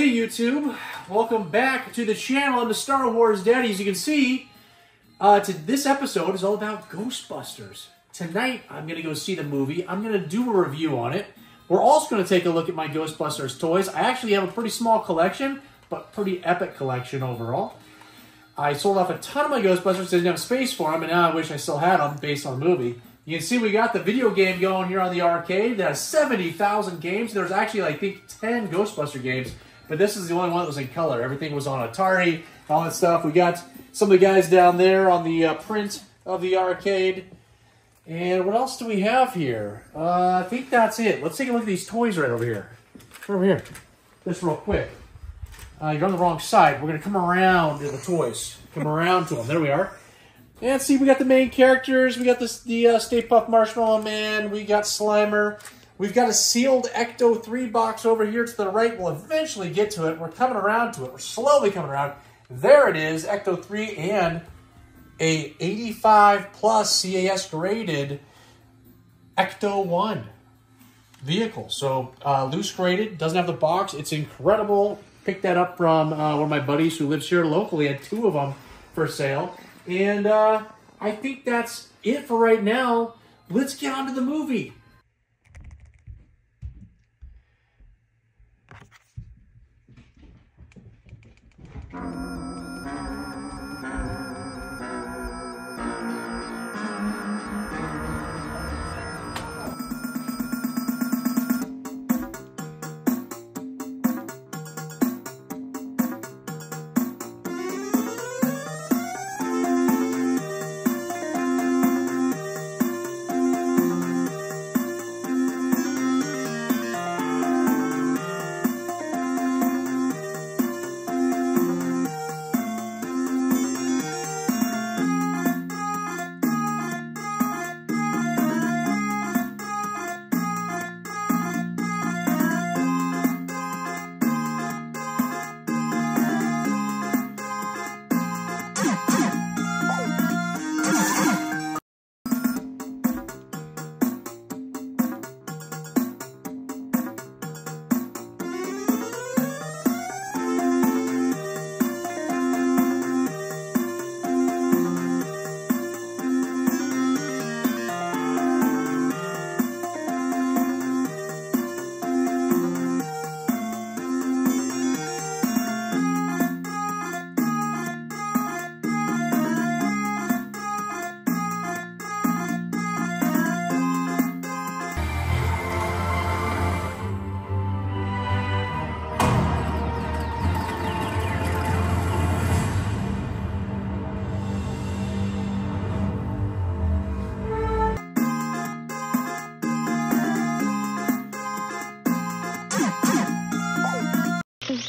Hey YouTube, welcome back to the channel. I'm the Star Wars Daddy. As you can see, this episode is all about Ghostbusters. Tonight, I'm going to go see the movie. I'm going to do a review on it. We're also going to take a look at my Ghostbusters toys. I actually have a pretty small collection, but pretty epic collection overall. I sold off a ton of my Ghostbusters, didn't have space for them, and now I wish I still had them based on the movie. You can see we got the video game going here on the arcade. That has 70,000 games. There's actually, I think, 10 Ghostbuster games. But this is the only one that was in color. Everything was on Atari, all that stuff. We got some of the guys down there on the print of the arcade. And what else do we have here? I think that's it. Let's take a look at these toys right over here. Right over here. Just real quick. You're on the wrong side. We're going to come around to the toys. Come around to them. There we are. And see, we got the main characters. We got the Stay Puft Marshmallow Man. We got Slimer. We've got a sealed Ecto 3 box over here to the right. We'll eventually get to it. We're coming around to it. We're slowly coming around. There it is, Ecto 3 and a 85 plus CAS graded Ecto 1 vehicle. So loose graded, doesn't have the box. It's incredible. Picked that up from one of my buddies who lives here locally. Had 2 of them for sale. And I think that's it for right now. Let's get on to the movie.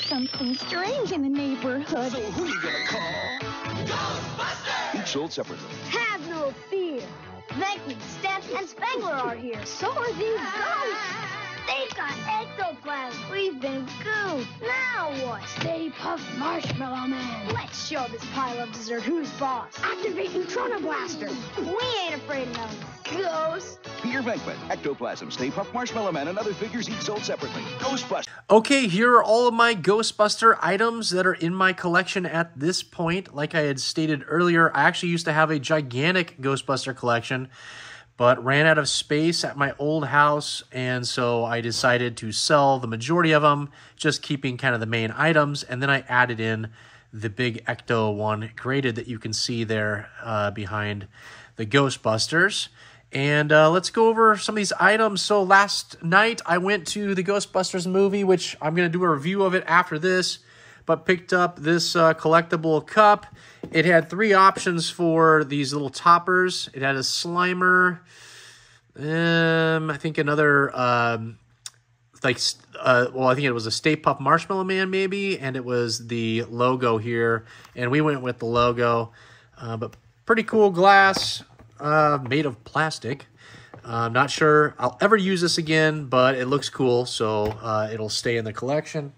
Something strange in the neighborhood. So who you gonna call? Ghostbusters! Each sold separately. Have no fear. Becky, Steph, and Spangler are here. So are these ghosts. They've got ectoplasm. We've been goofed. Now what? Stay Puft Marshmallow Man. Let's show this pile of dessert who's boss. Activate Neutrona Blaster. We ain't afraid of no ghosts. Peter Venkman, Ectoplasm, Stay Puft Marshmallow Man, and other figures each sold separately. Ghostbusters. Okay, here are all of my Ghostbuster items that are in my collection at this point. Like I had stated earlier, I actually used to have a gigantic Ghostbuster collection, but ran out of space at my old house, and so I decided to sell the majority of them, just keeping kind of the main items, and then I added in the big Ecto 1 graded that you can see there behind the Ghostbusters. And let's go over some of these items. So last night I went to the Ghostbusters movie, which I'm going to do a review of it after this, but picked up this collectible cup. It had 3 options for these little toppers. It had a Slimer, I think another, well, I think it was a Stay Puft Marshmallow Man maybe, and it was the logo here, and we went with the logo, but pretty cool glass. Made of plastic. I'm not sure I'll ever use this again, but it looks cool, so it'll stay in the collection.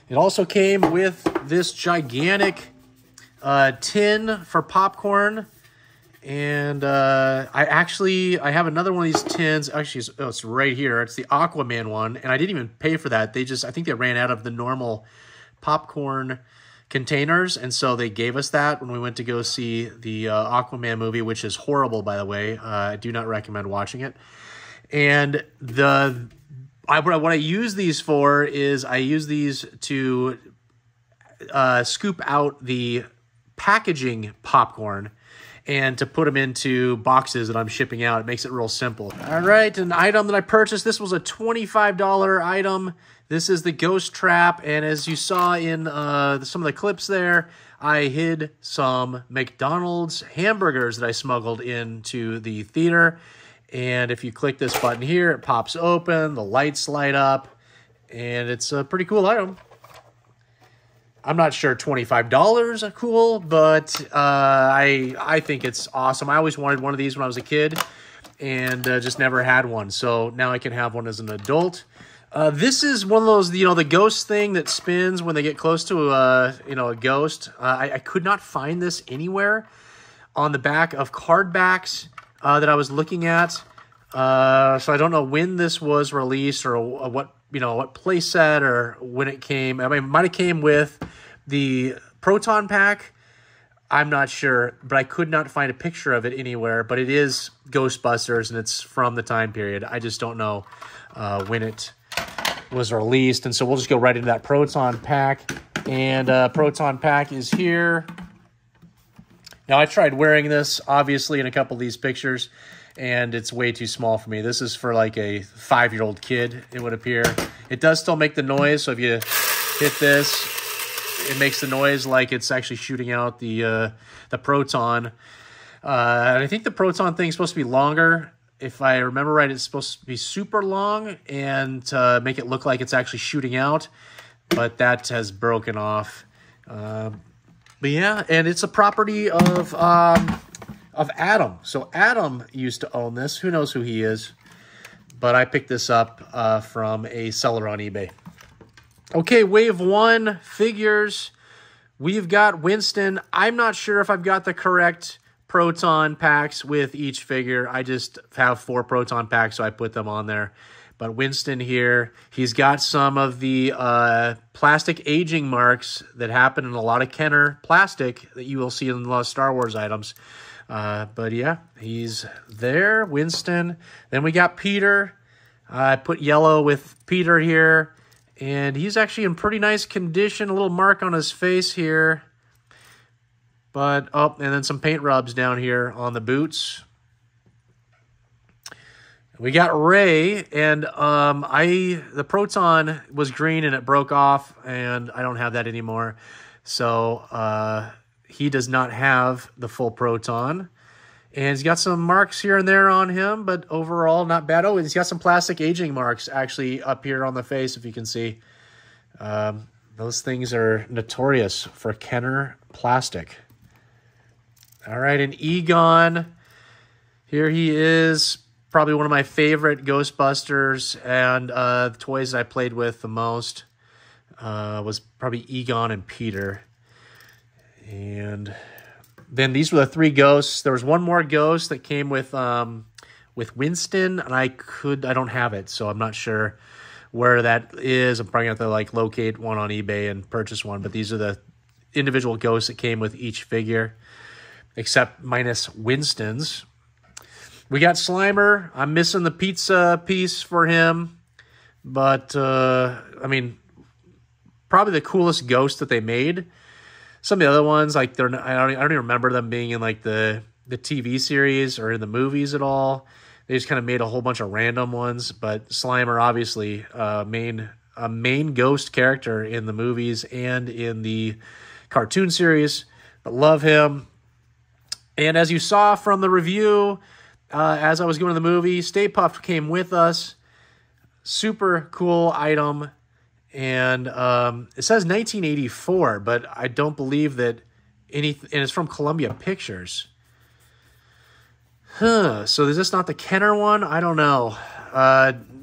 It also came with this gigantic tin for popcorn, and I have another one of these tins. Actually, it's right here. It's the Aquaman one, and I didn't even pay for that. I think they ran out of the normal popcorn containers, and so they gave us that when we went to go see the Aquaman movie, which is horrible, by the way. I do not recommend watching it. And what I use these for is I use these to scoop out the packaging popcorn and to put them into boxes that I'm shipping out. It makes it real simple. All right, an item that I purchased. This was a $25 item. This is the Ghost Trap, and as you saw in some of the clips there, I hid some McDonald's hamburgers that I smuggled into the theater. And if you click this button here, it pops open, the lights light up, and it's a pretty cool item. I'm not sure $25 are cool, but I think it's awesome. I always wanted one of these when I was a kid, and just never had one. So now I can have one as an adult. This is one of those, the ghost thing that spins when they get close to a ghost. I could not find this anywhere on the back of card backs that I was looking at. So I don't know when this was released or what play set or when it came. I mean, it might have came with the Proton Pack. I'm not sure, but I could not find a picture of it anywhere. But it is Ghostbusters, and it's from the time period. I just don't know when it was released, and so we'll just go right into that Proton Pack. And Proton Pack is here. Now, I tried wearing this, obviously, in a couple of these pictures, and it's way too small for me. This is for like a 5-year-old kid, it would appear. It does still make the noise, so if you hit this, it makes the noise like it's actually shooting out the proton. And I think the proton thing is supposed to be longer. If I remember right, it's supposed to be super long and to make it look like it's actually shooting out, but that has broken off. But yeah, and it's a property of Adam. So Adam used to own this. Who knows who he is? But I picked this up from a seller on eBay. Okay, Wave 1 figures. We've got Winston. I'm not sure if I've got the correct proton packs with each figure. I just have 4 proton packs, so I put them on there. But Winston here, he's got some of the plastic aging marks that happen in a lot of Kenner plastic that you will see in a lot of Star Wars items. But yeah, he's there, Winston. Then we got Peter. I put yellow with Peter here. And he's actually in pretty nice condition. A little mark on his face here. But, oh, and then some paint rubs down here on the boots. We got Ray, and the Proton was green and it broke off, and I don't have that anymore. So he does not have the full Proton. And he's got some marks here and there on him, but overall not bad. Oh, he's got some plastic aging marks actually up here on the face, if you can see. Those things are notorious for Kenner plastic. All right, and Egon, here he is, probably one of my favorite Ghostbusters, and the toys that I played with the most was probably Egon and Peter. And then these were the 3 ghosts. There was one more ghost that came with Winston, and I don't have it, so I'm not sure where that is. I'm probably going to have to locate one on eBay and purchase one, but these are the individual ghosts that came with each figure, except minus Winston's. We got Slimer. I'm missing the pizza piece for him, but I mean, probably the coolest ghost that they made. Some of the other ones, I don't even remember them being in the TV series or in the movies at all. They just kind of made a whole bunch of random ones. But Slimer, obviously, a main ghost character in the movies and in the cartoon series. But love him. And as you saw from the review, as I was going to the movie, Stay Puft came with us. Super cool item. And it says 1984, but I don't believe that anything, and it's from Columbia Pictures. So is this not the Kenner one? I don't know.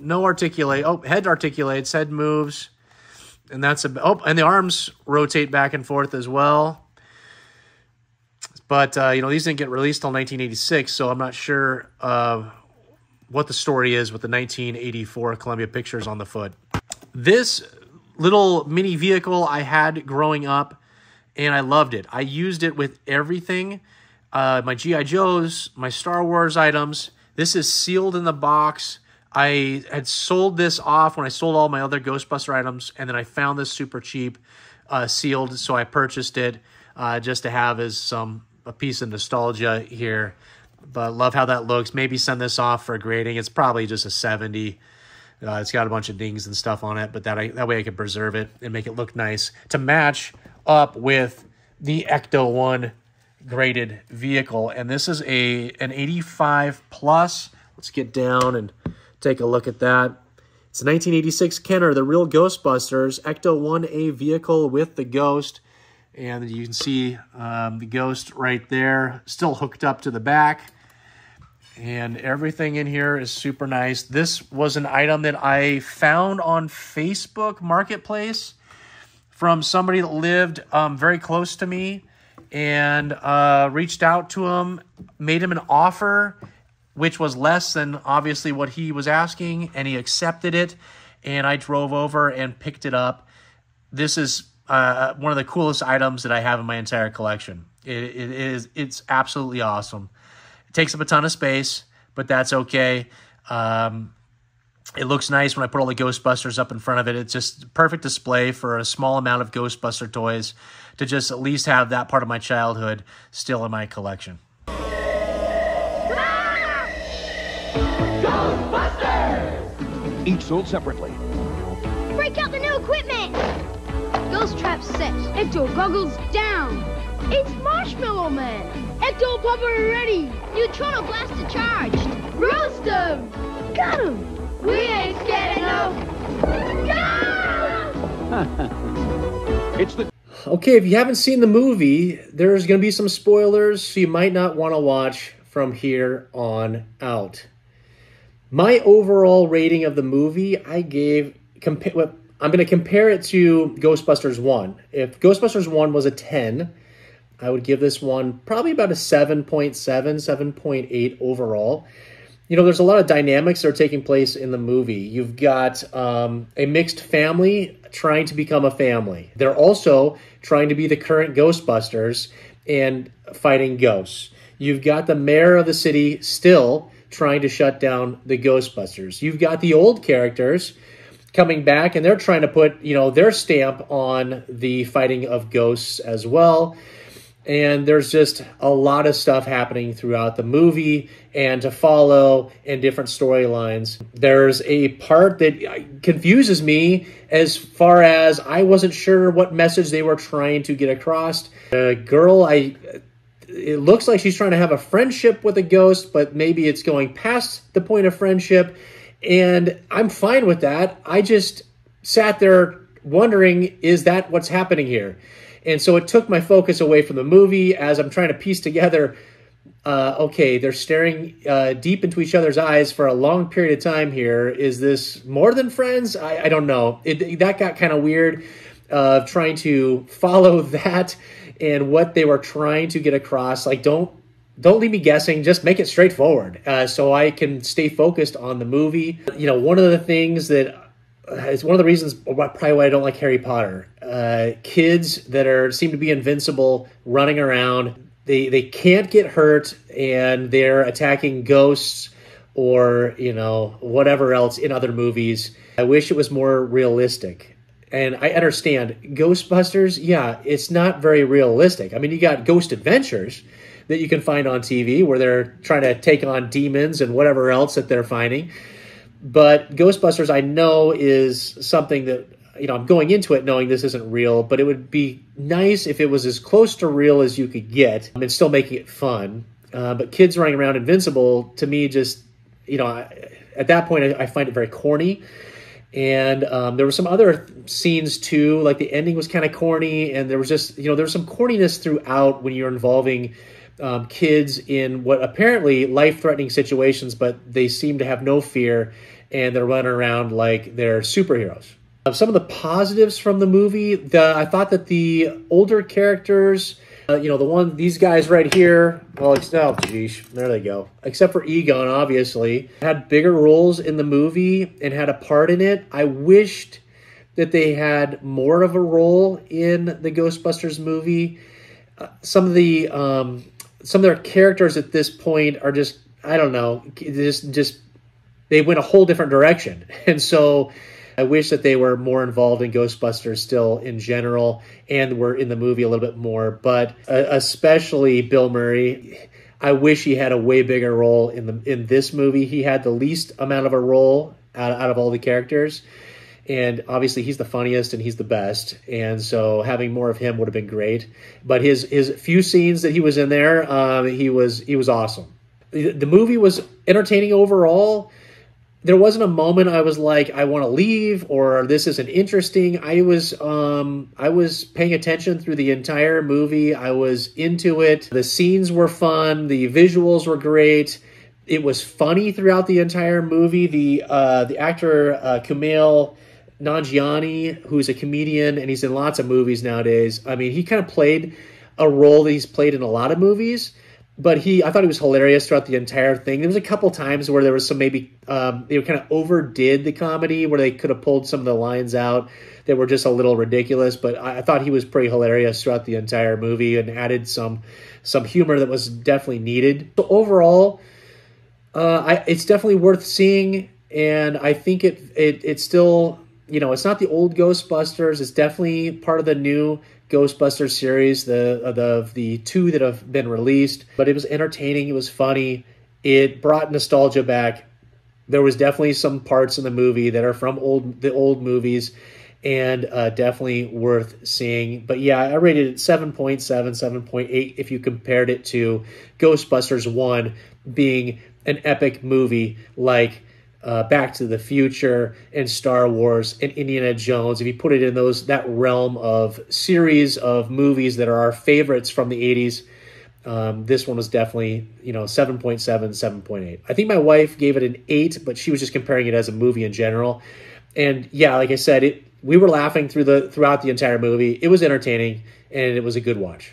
No articulate. Oh, head articulates, head moves. And that's and the arms rotate back and forth as well. But, these didn't get released till 1986, so I'm not sure what the story is with the 1984 Columbia Pictures on the foot. This little mini vehicle I had growing up, and I loved it. I used it with everything. My G.I. Joes, my Star Wars items. This is sealed in the box. I had sold this off when I sold all my other Ghostbuster items, and then I found this super cheap, sealed, so I purchased it just to have as a piece of nostalgia here. But love how that looks. Maybe send this off for a grading. It's probably just a 70. It's got a bunch of dings and stuff on it, but that way I can preserve it and make it look nice to match up with the Ecto-1 graded vehicle. And this is an 85 plus. Let's get down and take a look at that. It's a 1986 Kenner, the real Ghostbusters Ecto-1A vehicle with the Ghost. And you can see the Ghost right there, still hooked up to the back. And everything in here is super nice. This was an item that I found on Facebook Marketplace from somebody that lived very close to me, and reached out to him, made him an offer, which was less than obviously what he was asking, and he accepted it, and I drove over and picked it up. This is one of the coolest items that I have in my entire collection. It's absolutely awesome. It takes up a ton of space, but that's okay. It looks nice when I put all the Ghostbusters up in front of it. It's just perfect display for a small amount of Ghostbuster toys to just at least have that part of my childhood still in my collection. Ghostbusters! Each sold separately. Break out the new equipment! Ghost trap set. Ecto goggles down. It's Marshmallow Man. Ecto popper ready. Neutrino blaster charged. Roast him. Got him. We ain't scared enough. It's the... Okay, if you haven't seen the movie, there's going to be some spoilers, so you might not want to watch from here on out. My overall rating of the movie, I gave... I'm going to compare it to Ghostbusters 1. If Ghostbusters 1 was a 10, I would give this one probably about a 7.7, 7.8 overall. You know, there's a lot of dynamics that are taking place in the movie. You've got a mixed family trying to become a family. They're also trying to be the current Ghostbusters and fighting ghosts. You've got the mayor of the city still trying to shut down the Ghostbusters. You've got the old characters coming back, and they're trying to put, you know, their stamp on the fighting of ghosts as well. And there's just a lot of stuff happening throughout the movie and to follow in different storylines. There's a part that confuses me as far as I wasn't sure what message they were trying to get across. The girl, it looks like she's trying to have a friendship with a ghost, but maybe it's going past the point of friendship. And I'm fine with that. I just sat there wondering, is that what's happening here? And so it took my focus away from the movie as I'm trying to piece together, okay, they're staring deep into each other's eyes for a long period of time here. Is this more than friends? I don't know. That got kind of weird, trying to follow that and what they were trying to get across. Like, don't leave me guessing. Just make it straightforward so I can stay focused on the movie. You know, one of the things that is one of the reasons probably why I don't like Harry Potter. Kids that seem to be invincible, running around. They can't get hurt, and they're attacking ghosts or, you know, whatever else in other movies. I wish it was more realistic. And I understand Ghostbusters, yeah, it's not very realistic. I mean, you got Ghost Adventures that you can find on TV where they're trying to take on demons and whatever else that they're finding. But Ghostbusters, I know, is something that, you know, I'm going into it knowing this isn't real, but it would be nice if it was as close to real as you could get and still making it fun. But kids running around invincible, to me, just, you know, at that point, I find it very corny. And there were some other scenes, too, like the ending was kind of corny, and there was just, you know, there was some corniness throughout when you're involving kids in what apparently life-threatening situations, but they seem to have no fear, and they're running around like they're superheroes. Some of the positives from the movie, I thought that the older characters, you know, these guys right here, well, oh, geez, there they go. Except for Egon, obviously, had bigger roles in the movie and had a part in it. I wished that they had more of a role in the Ghostbusters movie. Some of their characters at this point are just, I don't know, just they went a whole different direction. And so I wish that they were more involved in Ghostbusters still in general and were in the movie a little bit more. But especially Bill Murray, I wish he had a way bigger role in this movie. He had the least amount of a role out of all the characters. And obviously he's the funniest and he's the best. And so having more of him would have been great. But his few scenes that he was in there, he was awesome. The movie was entertaining overall. There wasn't a moment I was like, I want to leave or this isn't interesting. I was paying attention through the entire movie. I was into it. The scenes were fun. The visuals were great. It was funny throughout the entire movie. The actor Kumail Nanjiani, who's a comedian and he's in lots of movies nowadays. I mean, he kind of played a role that he's played in a lot of movies. But I thought he was hilarious throughout the entire thing. There was a couple times where there was some maybe they kind of overdid the comedy where they could have pulled some of the lines out that were just a little ridiculous. But I thought he was pretty hilarious throughout the entire movie and added some humor that was definitely needed. So overall, it's definitely worth seeing, and I think it's still, you know, it's not the old Ghostbusters. It's definitely part of the new Ghostbusters series, the two that have been released. But it was entertaining. It was funny. It brought nostalgia back. There was definitely some parts in the movie that are from the old movies, and definitely worth seeing. But yeah, I rated it 7.7, 7.8 if you compared it to Ghostbusters 1 being an epic movie like Back to the Future and Star Wars and Indiana Jones. If you put it in that realm of series of movies that are our favorites from the 80s, this one was definitely, 7.7, 7.8. I think my wife gave it an 8, but she was just comparing it as a movie in general. And yeah, like I said, we were laughing throughout the entire movie. It was entertaining, and it was a good watch.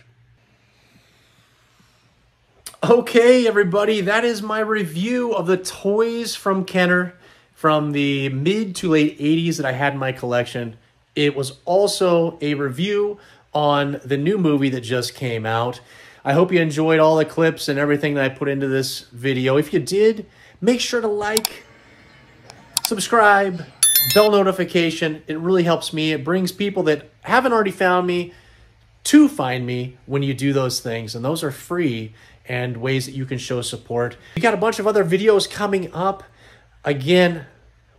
Okay, everybody, that is my review of the toys from Kenner from the mid to late 80s that I had in my collection. It was also a review on the new movie that just came out. I hope you enjoyed all the clips and everything that I put into this video. If you did, make sure to like, subscribe, bell notification. It really helps me. It brings people that haven't already found me to find me when you do those things, and those are free and ways that you can show support. We got a bunch of other videos coming up. Again,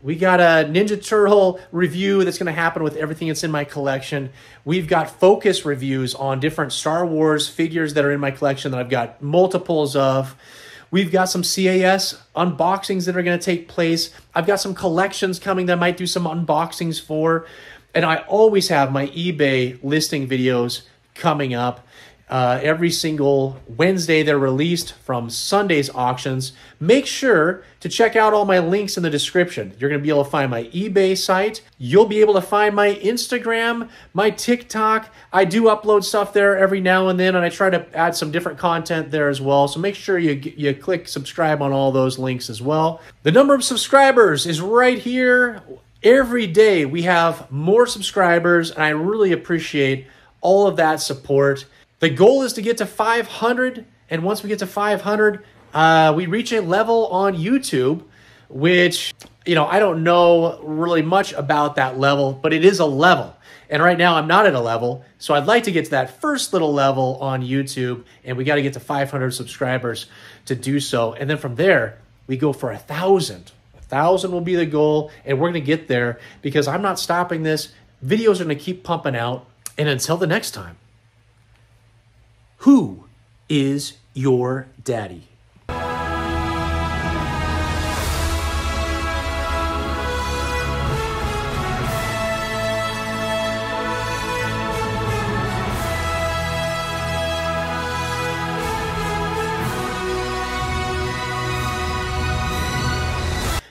we got a Ninja Turtle review that's going to happen with everything that's in my collection. We've got focus reviews on different Star Wars figures that are in my collection that I've got multiples of. We've got some CAS unboxings that are going to take place. I've got some collections coming that I might do some unboxings for. And I always have my eBay listing videos coming up. Every single Wednesday they're released from Sunday's auctions. Make sure to check out all my links in the description. You're going to be able to find my eBay site. You'll be able to find my Instagram, my TikTok. I do upload stuff there every now and then, and I try to add some different content there as well. So make sure you click subscribe on all those links as well. The number of subscribers is right here. Every day we have more subscribers, and I really appreciate all of that support. The goal is to get to 500, and once we get to 500, we reach a level on YouTube, which, I don't know really much about that level, but it is a level. And right now I'm not at a level, so I'd like to get to that first little level on YouTube, and we got to get to 500 subscribers to do so. And then from there, we go for 1,000. 1,000 will be the goal, and we're going to get there because I'm not stopping this. Videos are going to keep pumping out, and until the next time. Who is your daddy?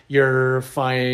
You're fine.